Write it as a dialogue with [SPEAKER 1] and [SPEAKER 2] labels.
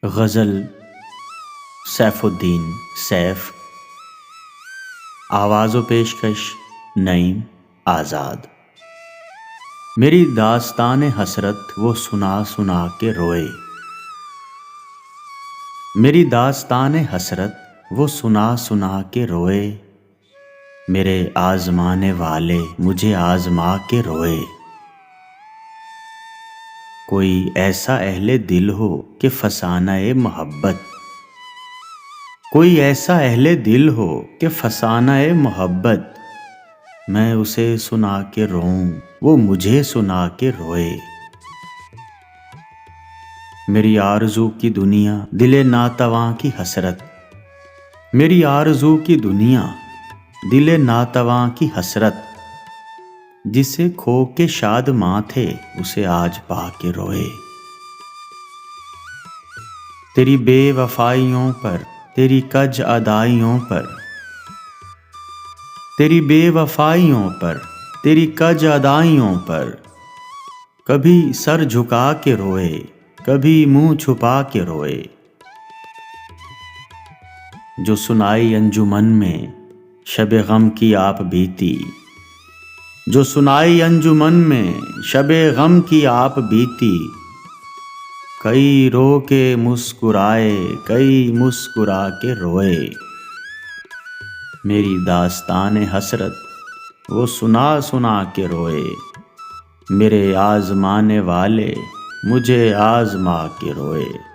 [SPEAKER 1] गज़ल सैफुद्दीन सैफ। आवाज़ व पेशकश नईम आज़ाद। मेरी दास्तान हसरत वो सुना सुना के रोए। मेरी दास्तान हसरत वो सुना सुना के रोए। मेरे आज़माने वाले मुझे आज़मा के रोए। कोई ऐसा अहले दिल हो कि फसाना-ए मोहब्बत, कोई ऐसा अहले दिल हो कि फसाना-ए मोहब्बत, मैं उसे सुना के रोऊं वो मुझे सुना के रोए। मेरी आरज़ू की दुनिया दिले नातवां की हसरत, मेरी आरज़ू की दुनिया दिले नातवां की हसरत, जिसे खो के शादमां थे उसे आज पा के रोए। तेरी बेवफाइयों पर, तेरी कज अदाइयों पर, तेरी बेवफाइयों पर, तेरी कज अदाइयों पर, कभी सर झुका के रोए, कभी मुंह छुपा के रोए। जो सुनाई अंजुमन में शबे गम की आप बीती, जो सुनाई अंजुमन में शबे गम की आप बीती, कई रो के मुस्कुराए, कई मुस्कुरा के रोए। मेरी दास्तान हसरत वो सुना सुना के रोए। मेरे आज़माने वाले मुझे आज़मा के रोए।